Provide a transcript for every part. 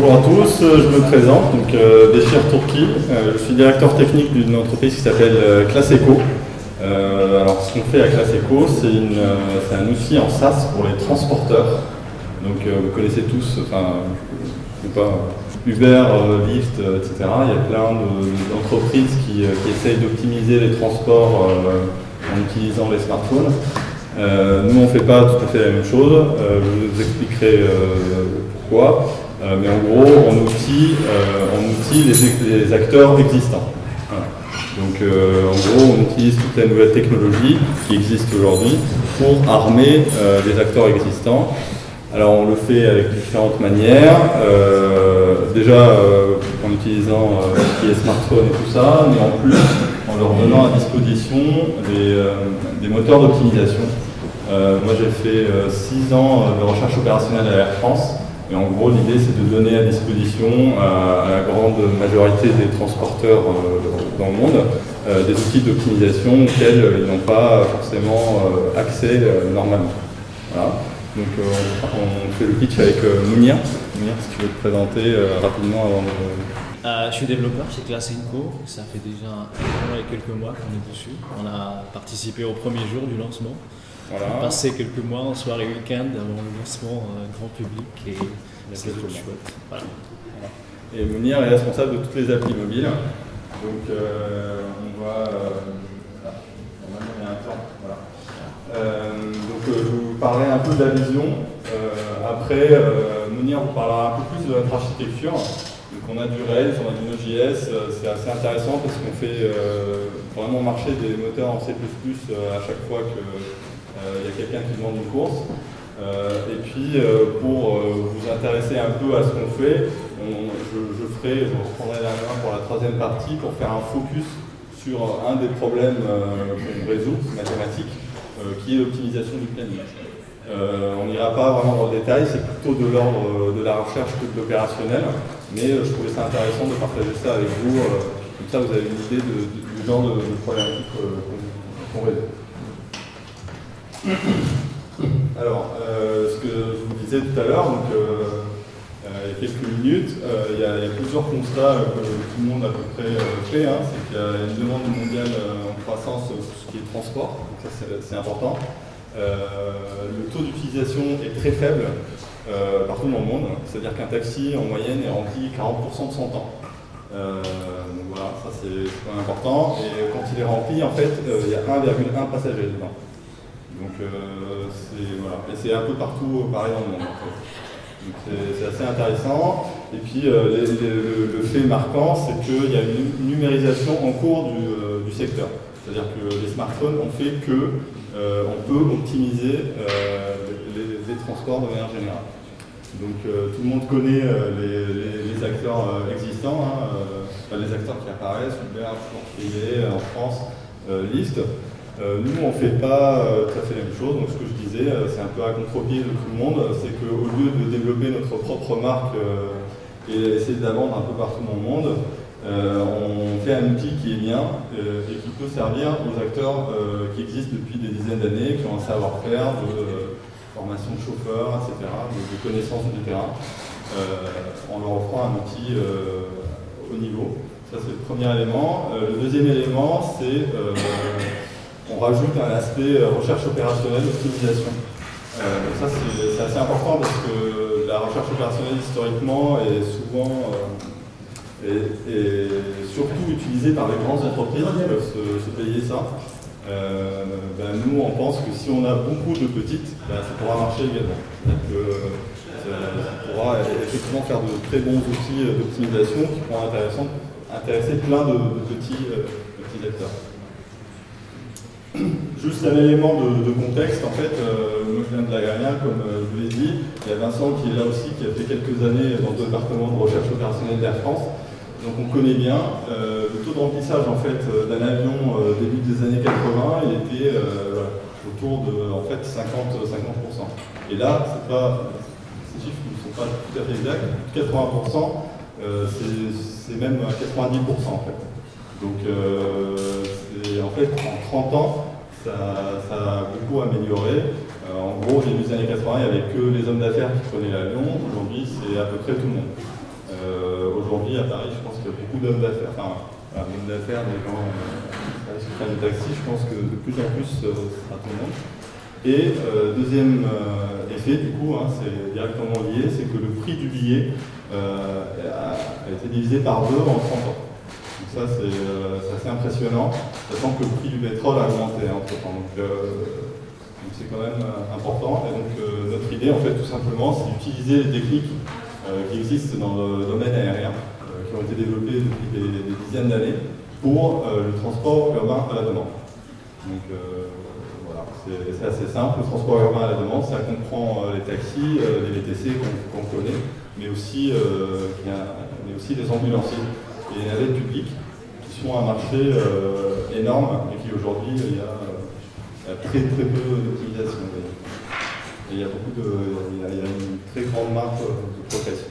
Bonjour à tous, je me présente, donc Béchir Tourki, je suis directeur technique d'une entreprise qui s'appelle ClassEco. Alors ce qu'on fait à ClassEco, c'est un outil en SaaS pour les transporteurs. Donc vous connaissez tous, enfin, je ne sais pas, Uber, Lyft, etc. Il y a plein d'entreprises qui essayent d'optimiser les transports en utilisant les smartphones. Nous on ne fait pas tout à fait la même chose, je vous expliquerai pourquoi. Mais en gros, on outille les acteurs existants. Voilà. Donc en gros, on utilise toute la nouvelle technologie qui existe aujourd'hui pour armer les acteurs existants. Alors on le fait avec différentes manières, déjà en utilisant ce qui est smartphone et tout ça, mais en plus en leur donnant à disposition des moteurs d'optimisation. Moi j'ai fait 6 ans de recherche opérationnelle à Air France. Et en gros, l'idée, c'est de donner à disposition à la grande majorité des transporteurs dans le monde des outils d'optimisation auxquels ils n'ont pas forcément accès normalement. Voilà. Donc, on fait le pitch avec Mounir. Mounir, si tu veux te présenter rapidement avant de... Je suis développeur chez ClassEco. Ça fait déjà un an et quelques mois qu'on est dessus. On a participé au premier jour du lancement. Voilà. On a passé quelques mois en soirée week-end avant le lancement grand public et c'est chouette. Voilà. Voilà. Et Mounir est responsable de toutes les applis mobiles. Donc on va... normalement il y a un temps. Voilà. Donc je vous parlerai un peu de la vision. Après, Mounir vous parlera un peu plus de notre architecture. Donc on a du Rails, on a du Node.js, c'est assez intéressant parce qu'on fait vraiment marcher des moteurs en C++ à chaque fois que il y a quelqu'un qui demande une course. Et puis, pour vous intéresser un peu à ce qu'on fait, je reprendrai la main pour la 3e partie pour faire un focus sur un des problèmes qu'on résout, mathématiques, qui est l'optimisation du planning. On n'ira pas vraiment dans le détail, c'est plutôt de l'ordre de la recherche que de l'opérationnel, mais je trouvais ça intéressant de partager ça avec vous, comme ça vous avez une idée du genre de problématique qu'on résout. Alors, ce que je vous disais tout à l'heure, donc il y a quelques minutes, il y a plusieurs constats que tout le monde à peu près fait. C'est qu'il y a une demande mondiale en croissance sur ce qui est transport, donc ça c'est important. Le taux d'utilisation est très faible partout dans le monde, c'est-à-dire qu'un taxi en moyenne est rempli 40% de son temps. Donc voilà, ça c'est quand même important. Et quand il est rempli, en fait, il y a 1,1 passager dedans. Donc c'est un peu partout pareil dans le monde. En fait. Donc c'est assez intéressant. Et puis le fait marquant, c'est qu'il y a une numérisation en cours du secteur. C'est-à-dire que les smartphones ont fait que on peut optimiser les transports de manière générale. Donc tout le monde connaît les acteurs existants, les acteurs qui apparaissent, Uber, Privé en France, Lyft. Nous, on ne fait pas tout à fait la même chose, donc ce que je disais, c'est un peu à contre-pied de tout le monde, c'est qu'au lieu de développer notre propre marque et essayer de la vendre un peu partout dans le monde, on fait un outil qui est bien et qui peut servir aux acteurs qui existent depuis des dizaines d'années, qui ont un savoir-faire de formation de chauffeurs, etc., de connaissances du terrain, en leur offrant un outil haut niveau. Ça, c'est le premier élément. Le deuxième élément, c'est on rajoute un aspect recherche opérationnelle, optimisation. Donc ça c'est assez important parce que la recherche opérationnelle historiquement est souvent et surtout utilisée par les grandes entreprises qui peuvent se payer ça. Nous on pense que si on a beaucoup de petites, ça pourra marcher également. Ça pourra effectivement faire de très bons outils d'optimisation qui pourront intéresser plein de petits acteurs. Juste un élément de contexte, en fait, moi je viens de la Garnière, comme je vous l'ai dit, il y a Vincent qui est là aussi, qui a fait quelques années dans le département de recherche opérationnelle d'Air France, donc on connaît bien. Le taux de remplissage en fait, d'un avion début des années 80, il était autour de en fait, 50%. Et là, ces chiffres ne sont pas tout à fait exacts, 80%, c'est même 90% en fait. Donc en fait, en 30 ans, ça a beaucoup amélioré. En gros, au début des années 80, il n'y avait que les hommes d'affaires qui prenaient l'avion. Aujourd'hui, c'est à peu près tout le monde. aujourd'hui à Paris, je pense qu'il y a beaucoup d'hommes d'affaires, hommes d'affaires, des gens qui prennent des taxis, je pense que de plus en plus, ce sera tout le monde. Et deuxième effet, du coup, c'est directement lié, c'est que le prix du billet a été divisé par 2 en 30 ans. Donc ça, c'est assez impressionnant, sachant que le prix du pétrole a augmenté entre-temps. Donc c'est quand même important. Et donc notre idée, en fait, tout simplement, c'est d'utiliser les techniques qui existent dans le domaine aérien, qui ont été développées depuis des dizaines d'années, pour le transport urbain à la demande. Donc voilà, c'est assez simple. Le transport urbain à la demande, ça comprend les taxis, les VTC qu'on connaît, mais aussi des ambulanciers et les navettes publiques, qui sont un marché énorme et qui aujourd'hui, il y a très peu d'optimisation. Et il y a une très grande marge de progression.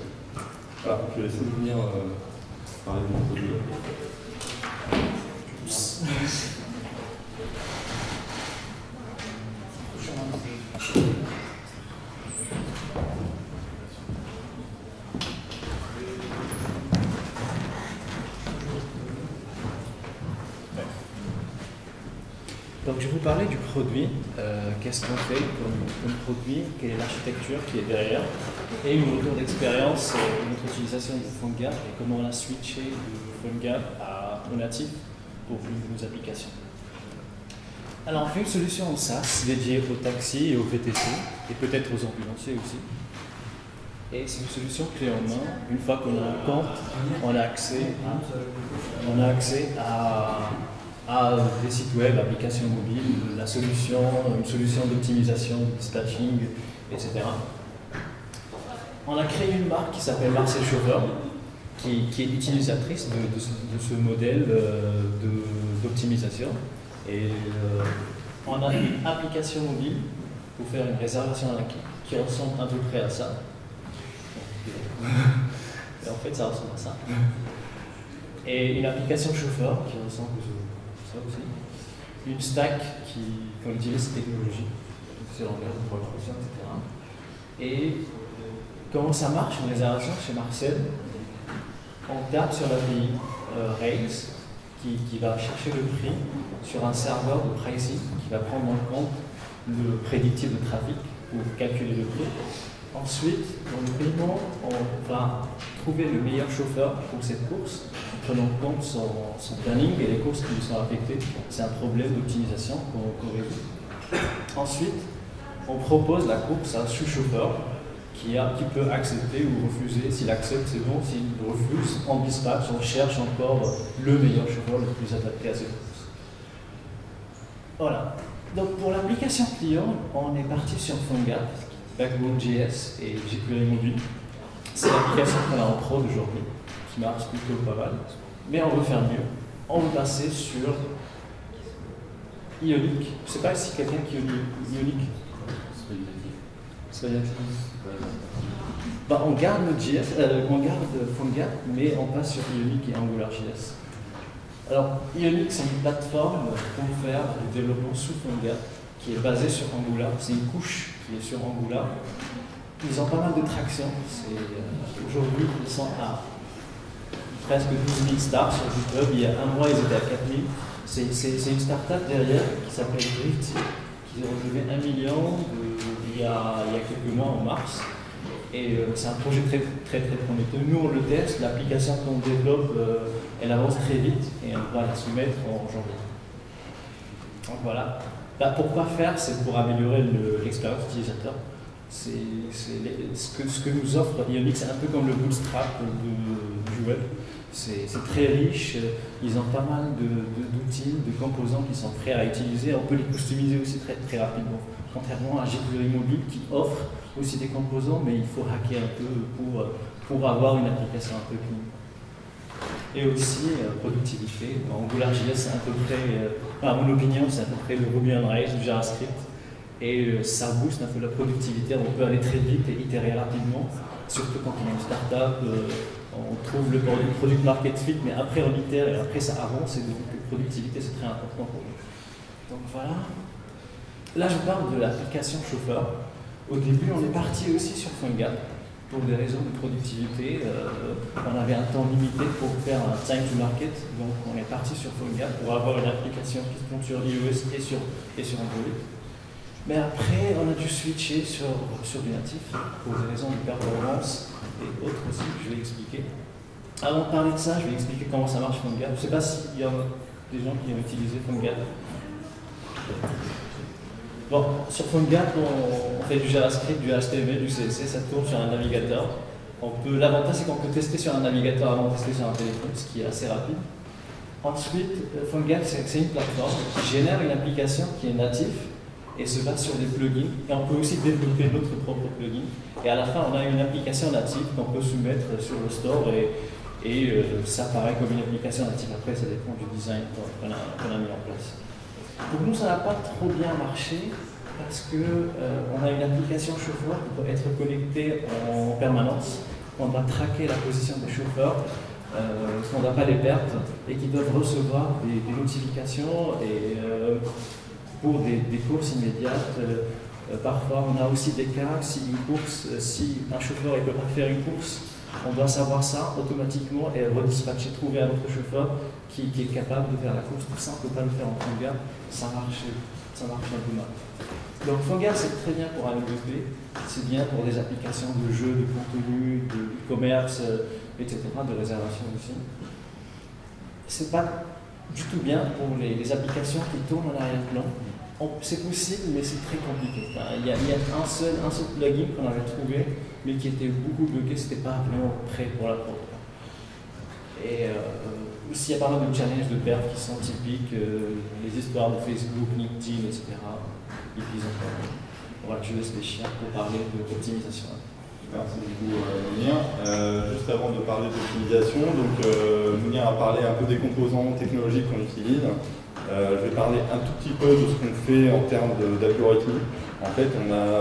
Voilà, je vais laisser venir parler de mon produit. Donc je vais vous parler du produit, qu'est-ce qu'on fait comme produit, quelle est l'architecture qui est derrière, et une retour d'expérience de notre utilisation de PhoneGap et comment on a switché de PhoneGap au natif pour une de nos applications. Alors on fait une solution en SaaS dédiée aux taxis et aux VTC, et peut-être aux ambulanciers aussi. Et c'est une solution clé en main. Une fois qu'on a un compte, on a accès à des sites web, applications mobiles, une solution d'optimisation, de dispatching, etc. On a créé une marque qui s'appelle Marseille Chauffeur, qui est utilisatrice de ce modèle d'optimisation. Et on a une application mobile pour faire une réservation à la clé qui ressemble à peu près à ça. Et en fait, ça ressemble à ça. Et une application chauffeur qui ressemble à ça aussi. Une stack qui utilise ces technologies, c'est langage de programmation, etc. Et comment ça marche une réservation chez Marcel? On tape sur l'API Rails qui va chercher le prix sur un serveur de pricing qui va prendre en compte le prédictif de trafic pour calculer le prix. Ensuite, dans le paiement, on va trouver le meilleur chauffeur pour cette course, en prenant en compte son planning et les courses qui lui sont affectées. C'est un problème d'optimisation qu'on résout. Ensuite, on propose la course à un sous-chauffeur qui peut accepter ou refuser. S'il accepte, c'est bon. S'il refuse, en dispatch, on cherche encore le meilleur chauffeur le plus adapté à cette course. Voilà. Donc pour l'application client, on est parti sur PhoneGap, Backbone.js et jQuery Mobile. C'est l'application qu'on a en prod aujourd'hui, qui marche plutôt pas mal. Mais on veut faire mieux. On veut passer sur Ionic. Je ne sais pas si quelqu'un qui est Ionic. On garde on garde PhoneGap, mais on passe sur Ionic et AngularJS. Alors, Ionic, c'est une plateforme pour faire du développement sous PhoneGap qui est basée sur Angular. C'est une couche qui est sur Angular. Ils ont pas mal de traction. Aujourd'hui, ils sont à presque 12 000 stars sur GitHub. Il y a un mois, ils étaient à 4 000. C'est une startup derrière qui s'appelle Drift, qui a relevé 1 million il y a quelques mois, en mars. Et c'est un projet très prometteur. Nous, on le teste. L'application qu'on développe, elle avance très vite et on va la soumettre en janvier. Donc voilà. Là, pourquoi faire? C'est pour améliorer l'expérience utilisateur. Ce que nous offre Ionic, c'est un peu comme le Bootstrap du web. C'est très riche, ils ont pas mal d'outils, de composants qui sont prêts à utiliser. On peut les customiser aussi très rapidement. Contrairement à jQuery Mobile qui offre aussi des composants, mais il faut hacker un peu pour avoir une application un peu clean. Et aussi, productivité. AngularJS, c'est à peu près, à mon opinion, c'est à peu près le Ruby on Rails du JavaScript. Et ça booste un peu la productivité. On peut aller très vite et itérer rapidement, surtout quand on est une startup. On trouve le product market fit, mais après on itère et après ça avance. Et donc, la productivité, c'est très important pour nous. Donc voilà. Là, je parle de l'application chauffeur. Au début, on est parti aussi sur PhoneGap. pour des raisons de productivité, on avait un temps limité pour faire un time to market, donc on est parti sur PhoneGap pour avoir une application qui tombe sur iOS et sur Android. Mais après, on a dû switcher sur du natif pour des raisons de performance et autres aussi, je vais expliquer. Avant de parler de ça, je vais expliquer comment ça marche PhoneGap. Je ne sais pas s'il y a des gens qui ont utilisé PhoneGap. Bon, sur PhoneGap, on fait du JavaScript, du HTML, du CSS, ça tourne sur un navigateur. L'avantage, c'est qu'on peut tester sur un navigateur avant de tester sur un téléphone, ce qui est assez rapide. Ensuite, PhoneGap, c'est une plateforme qui génère une application qui est native et se base sur des plugins. Et on peut aussi développer notre propre plugin. Et à la fin, on a une application native qu'on peut soumettre sur le store et ça paraît comme une application native. Après, ça dépend du design qu'on a mis en place. Pour nous, ça n'a pas trop bien marché parce qu'on a une application chauffeur qui doit être connectée en permanence. On doit traquer la position des chauffeurs, qu'on ne doit pas les perdre et qui doivent recevoir des notifications pour des courses immédiates. Parfois, on a aussi des cas, si un chauffeur ne peut pas faire une course, on doit savoir ça automatiquement et redispatcher, trouver un autre chauffeur qui est capable de faire la course. Tout ça, on ne peut pas le faire en PhoneGap, ça marche un peu mal. Donc PhoneGap, c'est très bien pour un MVP, c'est bien pour des applications de jeux, de contenu, de e-commerce, etc., de réservation aussi. C'est pas du tout bien pour les applications qui tournent en arrière-plan. C'est possible, mais c'est très compliqué. Enfin, il y a un seul plugin qu'on avait trouvé, mais qui était beaucoup bloqué, c'était pas vraiment prêt pour la prod. Et aussi, il y a pas mal de challenges de perf qui sont typiques, les histoires de Facebook, LinkedIn, etc. Et puis, voilà, je laisse les chiens pour parler d'optimisation. Merci beaucoup, Mounir. Juste avant de parler d'optimisation, Mounir a parlé un peu des composants technologiques qu'on utilise. Je vais parler un tout petit peu de ce qu'on fait en termes d'algorithmes. En fait, on a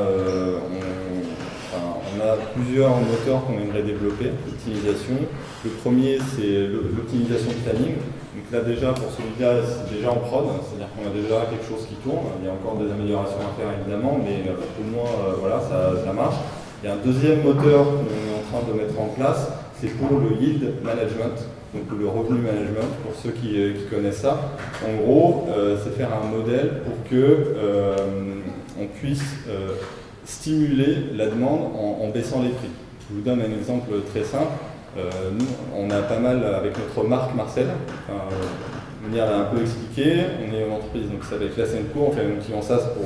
plusieurs moteurs qu'on aimerait développer d'optimisation. Le premier, c'est l'optimisation de planning. Donc là déjà, pour celui-là, c'est déjà en prod, c'est-à-dire qu'on a déjà quelque chose qui tourne. Il y a encore des améliorations à faire évidemment, mais au moins, voilà, ça marche. Il y a un deuxième moteur qu'on est en train de mettre en place, c'est pour le yield management. Donc le revenu management, pour ceux qui connaissent ça. En gros, c'est faire un modèle pour qu'on puisse stimuler la demande en baissant les prix. Je vous donne un exemple très simple. Nous, on a pas mal avec notre marque Marcel. Mounir l'a un peu expliqué. On est une entreprise donc, qui s'appelle Class & Co. On fait un outil en SaaS pour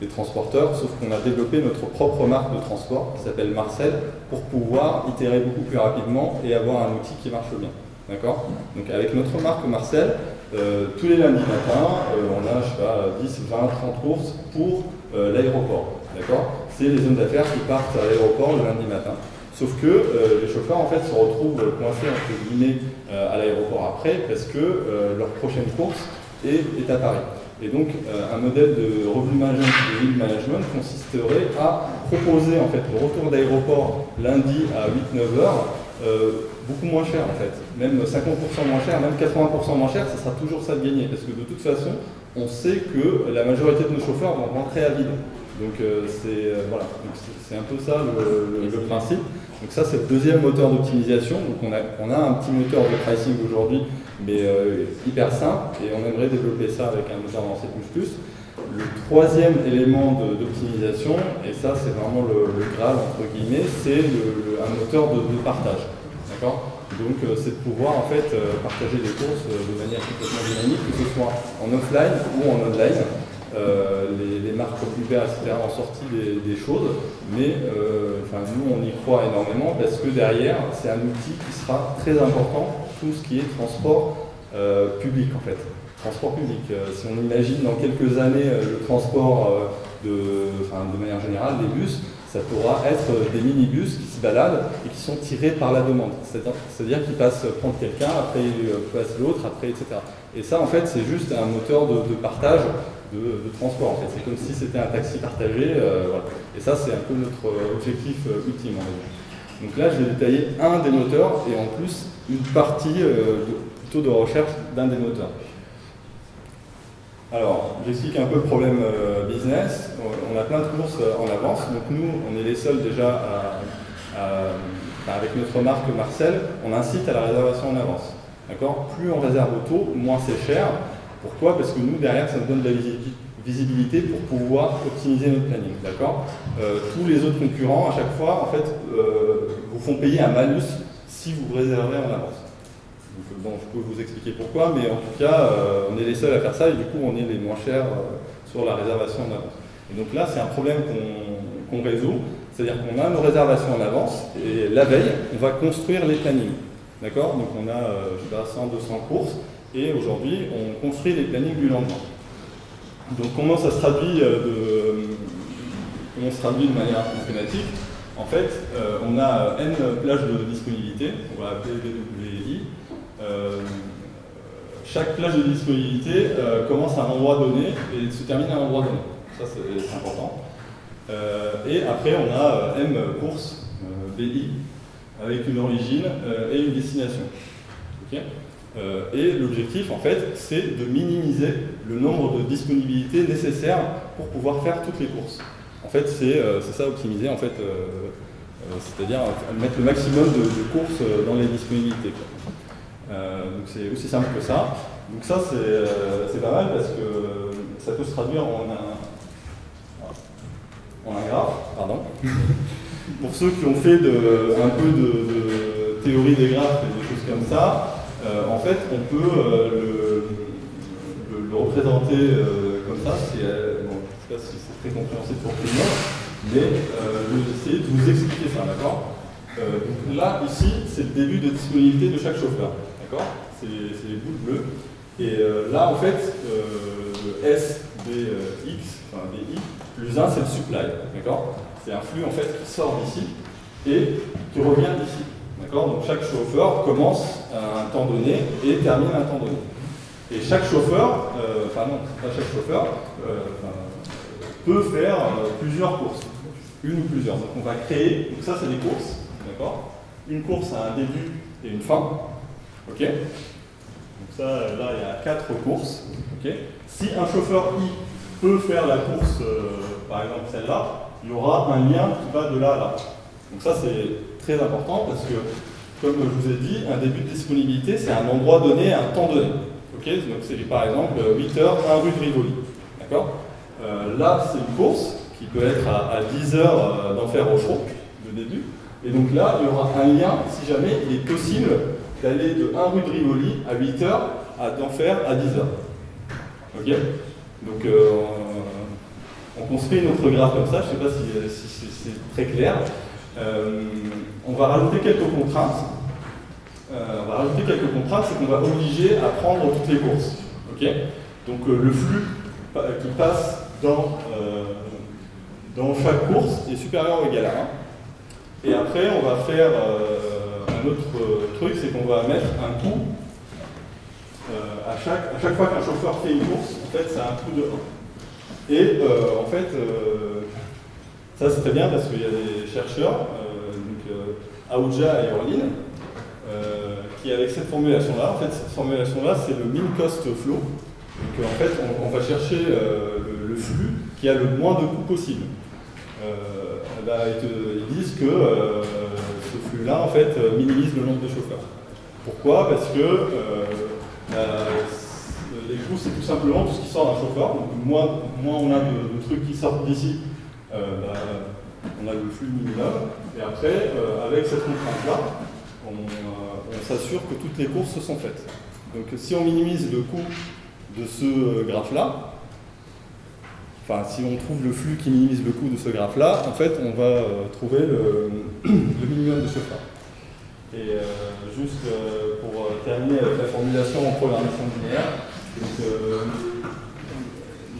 des transporteurs, sauf qu'on a développé notre propre marque de transport qui s'appelle Marcel pour pouvoir itérer beaucoup plus rapidement et avoir un outil qui marche bien. D'accord ? Donc avec notre marque Marcel, tous les lundis matins, on a, je sais pas, 10, 20, 30 courses pour l'aéroport. D'accord ? C'est les zones d'affaires qui partent à l'aéroport le lundi matin. Sauf que les chauffeurs en fait se retrouvent coincés entre guillemets à l'aéroport après parce que leur prochaine course est à Paris. Et donc, un modèle de revenu management, de yield management consisterait à proposer en fait, le retour d'aéroport lundi à 8-9 heures beaucoup moins cher en fait. Même 50% moins cher, même 80% moins cher, ça sera toujours ça de gagner. Parce que de toute façon, on sait que la majorité de nos chauffeurs vont rentrer à vide. Donc, voilà. C'est un peu ça le principe. Donc ça, c'est le deuxième moteur d'optimisation. Donc on a un petit moteur de pricing aujourd'hui, mais hyper simple, et on aimerait développer ça avec un moteur en C++. Le troisième élément d'optimisation, et ça c'est vraiment le Graal entre guillemets, c'est un moteur de partage. D'accord ? Donc c'est de pouvoir en fait partager des courses de manière complètement dynamique, que ce soit en offline ou en online. Les marques comme Uber, etc. ont sorti des choses, mais nous on y croit énormément parce que derrière c'est un outil qui sera très important pour tout ce qui est transport public en fait. Transport public, si on imagine dans quelques années le transport de manière générale, des bus, ça pourra être des minibus qui se baladent et qui sont tirés par la demande. C'est-à-dire qu'ils passent prendre quelqu'un, après ils passent l'autre, après etc. Et ça en fait c'est juste un moteur de partage de transport en fait. C'est comme si c'était un taxi partagé. Voilà. Et ça c'est un peu notre objectif ultime en fait. Donc là je vais détailler un des moteurs et en plus une partie plutôt de recherche d'un des moteurs. Alors, j'explique un peu le problème business. On a plein de courses en avance, donc nous, on est les seuls déjà à avec notre marque Marcel, on incite à la réservation en avance. D'accord? Plus on réserve tôt, moins c'est cher. Pourquoi? Parce que nous, derrière, ça nous donne de la visibilité pour pouvoir optimiser notre planning. D'accord? Tous les autres concurrents, à chaque fois, en fait, vous font payer un malus si vous réservez en avance. Donc, bon, je peux vous expliquer pourquoi, mais en tout cas, on est les seuls à faire ça et du coup, on est les moins chers sur la réservation en avance. Et donc là, c'est un problème qu'on résout, c'est-à-dire qu'on a nos réservations en avance et la veille, on va construire les plannings. D'accord? Donc on a, je sais pas, 100, 200 courses et aujourd'hui, on construit les plannings du lendemain. Donc comment ça se traduit de manière mathématique? En fait, on a n plages de disponibilité, on va appeler BWI. Chaque plage de disponibilité commence à un endroit donné et se termine à un endroit donné. Ça, c'est important. Et après, on a M courses, BI, avec une origine et une destination. Okay, et l'objectif, en fait, c'est de minimiser le nombre de disponibilités nécessaires pour pouvoir faire toutes les courses. En fait, c'est ça, optimiser, en fait, c'est-à-dire mettre le maximum de courses dans les disponibilités. Donc c'est aussi simple que ça. Donc ça, c'est pas mal parce que ça peut se traduire en un graphe, pardon. Pour ceux qui ont fait un peu de théorie des graphes et des choses comme ça, en fait, on peut le représenter comme ça. Bon, je ne sais pas si c'est très compréhensible pour tout le monde, mais je vais essayer de vous expliquer ça, d'accord? Donc là, ici, c'est le début de disponibilité de chaque chauffeur, d'accord? C'est les bouts bleus. Et là, en fait, S, D, X, enfin DI, plus 1, c'est le supply, d'accord? C'est un flux, en fait, qui sort d'ici et qui revient d'ici, d'accord? Donc chaque chauffeur commence à un temps donné et termine à un temps donné. Et chaque chauffeur, enfin non, pas chaque chauffeur, peut faire plusieurs courses, une ou plusieurs. Donc on va créer, donc ça c'est des courses, d'accord? Une course a un début et une fin, ok? Donc ça, là il y a 4 courses, ok? Si un chauffeur I peut faire la course, par exemple celle-là, il y aura un lien qui va de là à là. Donc ça c'est très important parce que, comme je vous ai dit, un début de disponibilité c'est un endroit donné, un temps donné. Okay, donc c'est par exemple 8h, 1 rue de Rivoli. D'accord? Là, c'est une course qui peut être à 10h d'Enfer Rochereau, le début. Et donc là, il y aura un lien, si jamais il est possible d'aller de 1 rue de Rivoli à 8h d'Enfer à 10h. Ok? Donc on construit notre graphe comme ça, je ne sais pas si c'est très clair. On va rajouter quelques contraintes. C'est qu'on va obliger à prendre toutes les courses. Okay, donc le flux qui passe dans chaque course est supérieur ou égal à 1. Et après, on va faire un autre truc, c'est qu'on va mettre un coût à chaque fois qu'un chauffeur fait une course, en fait, c'est un coût de 1. Et en fait, ça c'est très bien parce qu'il y a des chercheurs, Aouja et Orline, qui avec cette formulation-là, en fait, cette formulation-là, c'est le mean cost flow. Donc en fait, on va chercher le flux qui a le moins de coûts possible. Ils disent que ce flux-là, en fait, minimise le nombre de chauffeurs. Pourquoi? Parce que les coûts, c'est tout simplement tout ce qui sort d'un chauffeur. Donc moins on a de trucs qui sortent d'ici, on a le flux minimum. Et après, avec cette contrainte-là, on s'assure que toutes les courses se sont faites. Donc si on minimise le coût de ce graphe-là, enfin si on trouve le flux qui minimise le coût de ce graphe-là, en fait on va trouver le minimum de chauffeurs. Et juste pour terminer avec la formulation en programmation linéaire,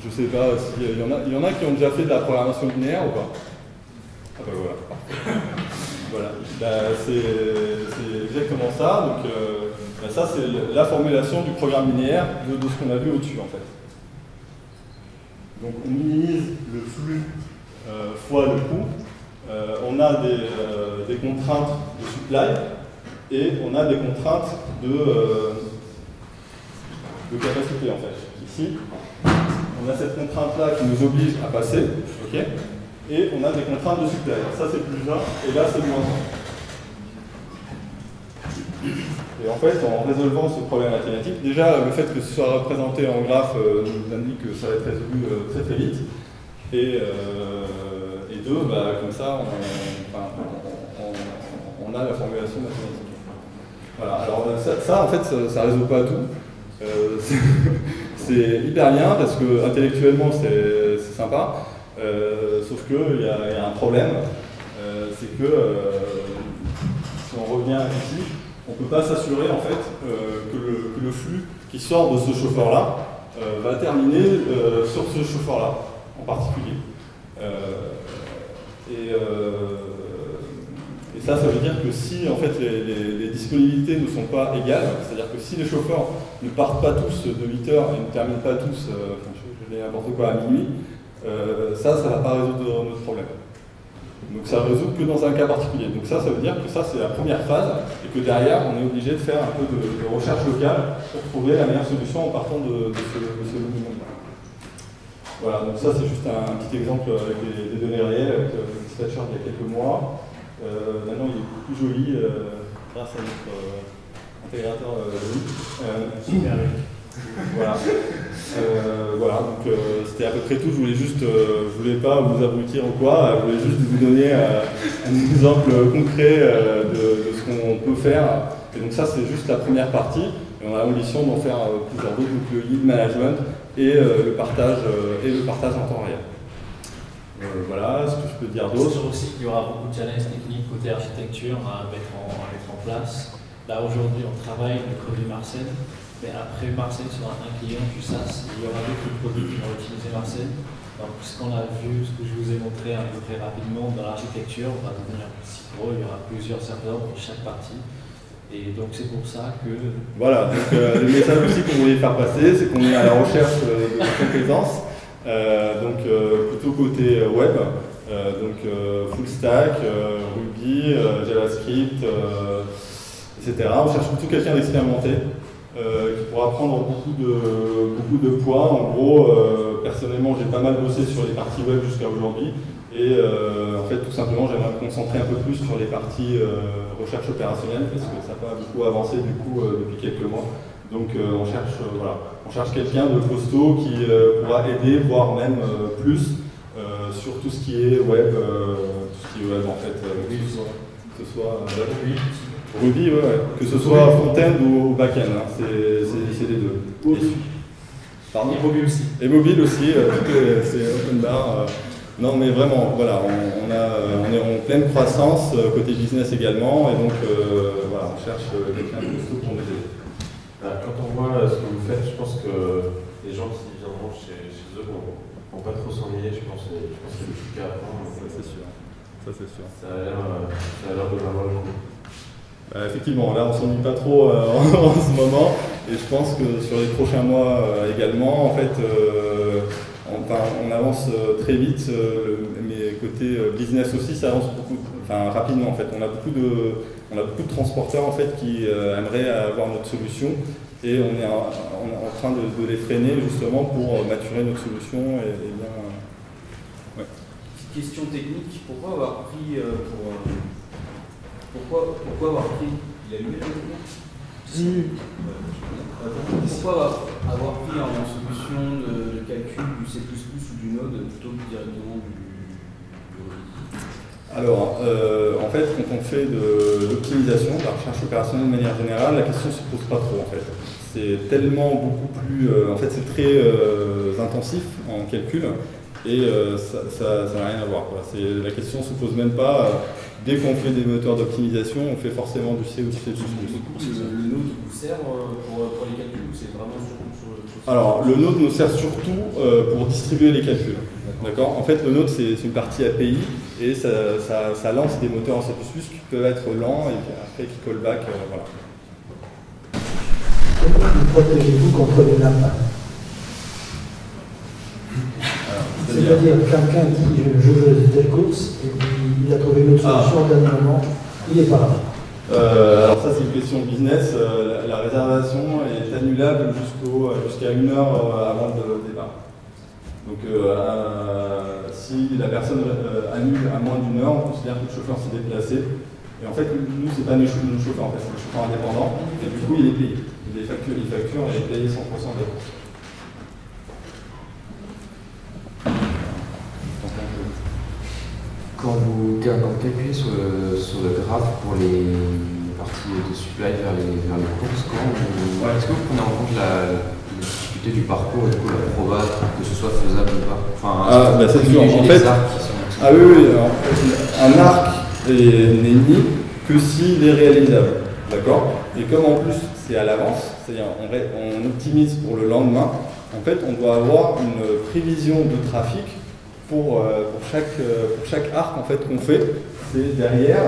je ne sais pas s'il y en a qui ont déjà fait de la programmation linéaire ou pas? Ah ben voilà. Voilà, c'est exactement ça. Donc, ça, c'est la formulation du programme linéaire de ce qu'on a vu au-dessus, en fait. Donc, on minimise le flux fois le coût. On a des contraintes de supply et on a des contraintes de capacité, en fait. Ici, on a cette contrainte-là qui nous oblige à passer, ok, et on a des contraintes de supply. Alors ça, c'est plus 1, et là, c'est moins 1. Et en fait, en résolvant ce problème mathématique, déjà le fait que ce soit représenté en graphe nous indique que ça va être résolu très très vite. Et deux, comme ça, on a la formulation mathématique. Voilà, alors ça en fait, ça résout pas tout. C'est hyper bien parce que intellectuellement c'est sympa, sauf qu'il y a un problème, c'est que si on revient ici, on ne peut pas s'assurer en fait que le flux qui sort de ce chauffeur-là va terminer sur ce chauffeur-là en particulier. Et ça veut dire que si en fait les disponibilités ne sont pas égales, c'est-à-dire que si les chauffeurs ne partent pas tous de 8 heures et ne terminent pas tous, je dis n'importe quoi, à minuit, ça ne va pas résoudre notre problème. Donc ça ne résout que dans un cas particulier. Donc ça veut dire que ça c'est la première phase et que derrière on est obligé de faire un peu de recherche locale pour trouver la meilleure solution en partant de ce minimum. Voilà, donc ça c'est juste un petit exemple avec des données réelles, avec le dispatcher d'il y a quelques mois. Maintenant il est beaucoup plus joli grâce à notre intégrateur Louis. Voilà. Voilà, donc c'était à peu près tout. Je voulais pas vous abrutir ou quoi, je voulais juste vous donner un exemple concret de ce qu'on peut faire. Et donc ça c'est juste la première partie. Et on a l'ambition d'en faire plusieurs d'autres, donc le lead management et le partage en temps réel. Voilà ce que je peux dire d'autre. C'est sûr aussi qu'il y aura beaucoup de challenges techniques côté architecture à mettre en place. Là aujourd'hui on travaille le produit Marcel, mais après Marcel sera un client du SaaS, il y aura d'autres produits qui vont utiliser Marcel. Donc ce qu'on a vu, ce que je vous ai montré un peu très rapidement dans l'architecture, va devenir plus gros, il y aura plusieurs serveurs pour chaque partie. Et donc c'est pour ça que... Voilà, donc le message aussi qu'on voulait faire passer, c'est qu'on est à la recherche de compétences. Donc plutôt côté web, donc full stack, Ruby, JavaScript, etc. On cherche plutôt quelqu'un d'expérimenté qui pourra prendre beaucoup de poids. En gros, personnellement, j'ai pas mal bossé sur les parties web jusqu'à aujourd'hui. Et en fait, tout simplement, j'aimerais me concentrer un peu plus sur les parties recherche opérationnelle parce que ça n'a pas beaucoup avancé du coup depuis quelques mois. Donc on cherche quelqu'un de costaud qui pourra aider, voire même plus sur tout ce qui est web, en fait, que ce soit Ruby, que ce soit front-end ou back-end, hein, c'est les deux. Pardon. Et mobile aussi. Et mobile aussi, c'est open bar. Non mais vraiment, voilà, on est en pleine croissance côté business également, et donc voilà, on cherche quelqu'un de costaud pour nous aider. Quand on voit ce que vous faites, je pense que les gens qui viendront chez eux vont pas trop s'ennuyer, je pense que c'est le truc à apprendre. Ça c'est sûr. Ça a l'air de valoir le coup. Effectivement, là on s'ennuie pas trop en ce moment, et je pense que sur les prochains mois également, en fait, on avance très vite, mais côté business aussi, ça avance rapidement en fait. On a beaucoup de transporteurs en fait qui aimeraient avoir notre solution, et on est en train de les freiner justement pour maturer notre solution et bien. Ouais. Question technique, pourquoi avoir pris pourquoi avoir pris il a allumé pourquoi avoir pris en solution de calcul du C++ ou du Node plutôt que directement du Ruby? Alors, en fait, quand on fait de l'optimisation, de la recherche opérationnelle de manière générale, la question ne se pose pas trop en fait. C'est tellement beaucoup plus... en fait, c'est très intensif en calcul, et ça n'a rien à voir. La question ne se pose même pas. Dès qu'on fait des moteurs d'optimisation, on fait forcément du C ou du C++. Le Node vous sert pour les calculs, ou c'est vraiment sur le... Alors, le Node nous sert surtout pour distribuer les calculs. D'accord. En fait, le Node, c'est une partie API, et ça lance des moteurs en C++ qui peuvent être lents et après qui call back. Voilà. Comment vous protégez-vous contre les nappes? C'est-à-dire quelqu'un dit je veux telle course, et puis il a trouvé une autre solution au dernier moment, il n'est pas là. Alors ça c'est une question business, la réservation est annulable jusqu'à 1 heure avant le départ. Donc si la personne annule à moins d'1 heure, on considère que le chauffeur s'est déplacé, Et en fait, nous, c'est pas nos chauffeurs, en fait, c'est nos chauffeurs indépendants, et du coup, il est payé. Il facture et il est payé 100% des courses. Quand vous calculez sur le graphe pour les parties de supply vers les courses, est-ce que vous prenez en compte la difficulté du parcours et du coup la proba que ce soit faisable ou pas? Enfin, c'est sûr. En fait, oui. Alors, un arc n'est mis que s'il est réalisable. D'accord? Et comme en plus c'est à l'avance, c'est-à-dire on optimise pour le lendemain, en fait on doit avoir une prévision de trafic pour chaque arc en fait qu'on fait. C'est derrière,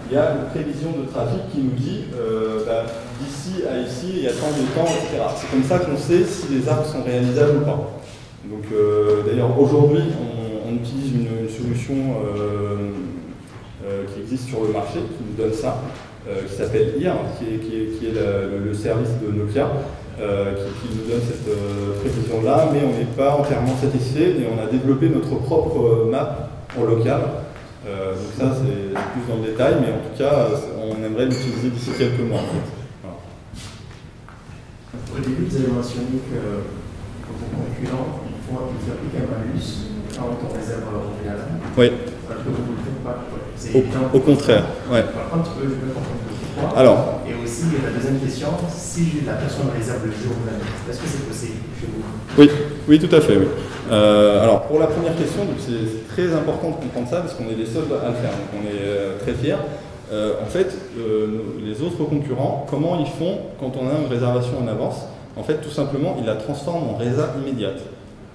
il y a une prévision de trafic qui nous dit d'ici à ici, il y a tant de temps, etc. C'est comme ça qu'on sait si les arcs sont réalisables ou pas. Donc d'ailleurs aujourd'hui on utilise une solution qui existe sur le marché, qui nous donne ça, qui s'appelle IR, qui est le service de Nokia, qui nous donne cette prévision-là, mais on n'est pas entièrement satisfait et on a développé notre propre map en local. Donc ça, c'est plus dans le détail, mais en tout cas, on aimerait l'utiliser d'ici quelques mois. En fait. Voilà. Au début, vous avez mentionné que vos concurrents, ils appliquent un malus quand on réserve au préalable. Oui. Alors que vous ne le faites pas. Au contraire. Ouais. Par contre, je peux comprendre pourquoi. Alors. Et aussi, la deuxième question, si la personne réserve le jour même, est-ce que c'est possible chez vous? Oui, tout à fait. Oui. Alors, pour la première question, c'est très important de comprendre ça parce qu'on est les seuls à le faire. Donc, on est très fiers. En fait, les autres concurrents, comment ils font quand on a une réservation en avance? En fait, tout simplement, ils la transforment en résa immédiate.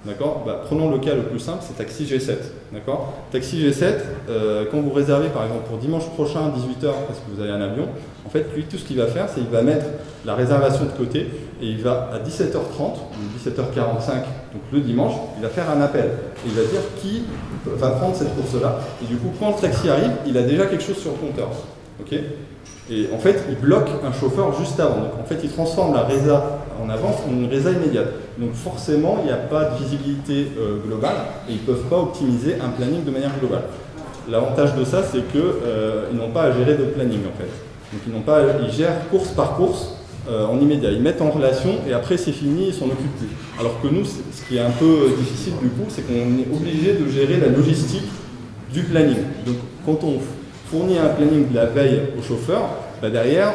D'accord? Prenons le cas le plus simple, c'est Taxi G7. D'accord? Taxi G7, quand vous réservez par exemple pour dimanche prochain à 18h parce que vous avez un avion, en fait, lui, tout ce qu'il va faire, c'est qu'il va mettre la réservation de côté et il va à 17h30 ou 17h45, donc le dimanche, il va faire un appel et il va dire qui va prendre cette course-là. Et du coup, quand le taxi arrive, il a déjà quelque chose sur le compteur. Ok? Et en fait, il bloque un chauffeur juste avant. Donc, en fait, il transforme la résa en avance en une résa immédiate. Donc forcément, il n'y a pas de visibilité globale et ils ne peuvent pas optimiser un planning de manière globale. L'avantage de ça, c'est qu'ils n'ont pas à gérer de planning en fait. Donc ils gèrent course par course en immédiat. Ils mettent en relation et après c'est fini, ils s'en occupent plus. Alors que nous, ce qui est un peu difficile du coup, c'est qu'on est obligé de gérer la logistique du planning. Donc quand on fournit un planning de la veille au chauffeur, derrière,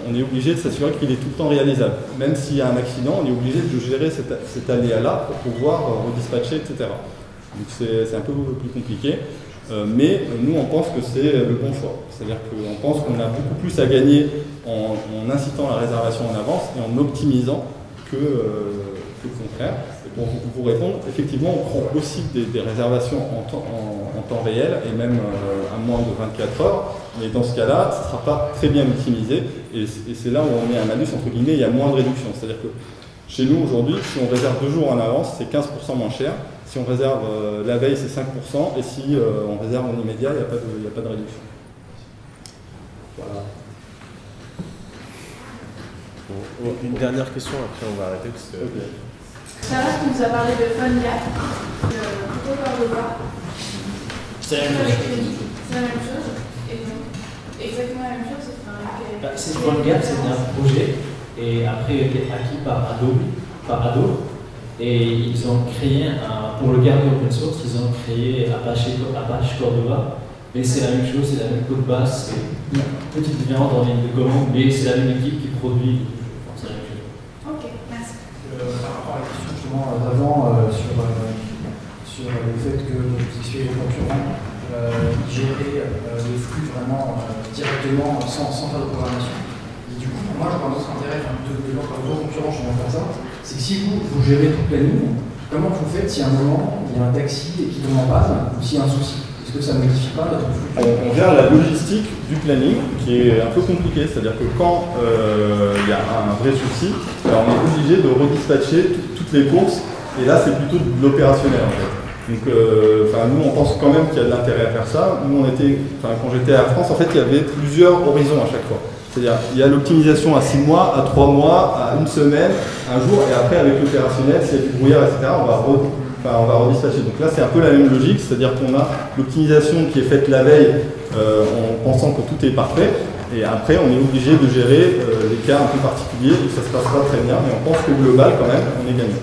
on est obligé de s'assurer qu'il est tout le temps réalisable. Même s'il y a un accident, on est obligé de gérer cet aléa-là pour pouvoir redispatcher, etc. Donc c'est un peu plus compliqué, mais nous on pense que c'est le bon choix. C'est-à-dire qu'on pense qu'on a beaucoup plus à gagner en incitant la réservation en avance et en optimisant que le contraire. Et pour vous répondre, effectivement, on prend aussi des réservations en temps réel et même à moins de 24 heures. Mais dans ce cas-là, ce ne sera pas très bien optimisé et c'est là où on met un malus, entre guillemets, il y a moins de réduction. C'est-à-dire que chez nous, aujourd'hui, si on réserve 2 jours en avance, c'est 15% moins cher. Si on réserve la veille, c'est 5%. Et si on réserve en immédiat, il n'y a pas de réduction. Voilà. Bon, une dernière question, après on va arrêter. Parce que... Okay. Sarah, tu nous as parlé de PhoneGap, de Côte d'Ivoire. C'est la même chose. C'est la même chose. Et donc, exactement la même chose. C'est PhoneGap, c'était un projet et après il a été acquis par Adobe. Et ils ont créé, pour le garder open source, ils ont créé Apache Cordova. Mais c'est la même chose, c'est la même code base, c'est une petite différence dans les commandes, mais c'est la même équipe qui produit. C'est la même chose. Ok, merci. Par rapport à la question justement d'avant sur le fait que vous expliquez les concurrents gérer le flux vraiment directement sans faire de programmation. Et du coup, pour moi, je pense que l'intérêt de vos concurrents, je vais faire ça, c'est que si vous gérez tout le planning, comment vous faites si à un moment il y a un taxi et qu'il tombe en panne ou s'il y a un souci? Est-ce que ça ne modifie pas notre flux? On gère la logistique du planning qui est un peu compliquée, c'est-à-dire que quand il y a un vrai souci, on est obligé de redispatcher toutes les courses et là c'est plutôt de l'opérationnel en fait. Donc nous on pense quand même qu'il y a de l'intérêt à faire ça. Nous quand j'étais à France, en fait il y avait plusieurs horizons à chaque fois. C'est-à-dire il y a l'optimisation à 6 mois, à 3 mois, à 1 semaine, un jour et après avec l'opérationnel, s'il y a du brouillard, etc. on va enfin, on va redispatcher. Donc là, c'est un peu la même logique, c'est-à-dire qu'on a l'optimisation qui est faite la veille en pensant que tout est parfait, et après, on est obligé de gérer les cas un peu particuliers où ça se passe pas très bien, mais on pense que global, quand même, on est gagnant.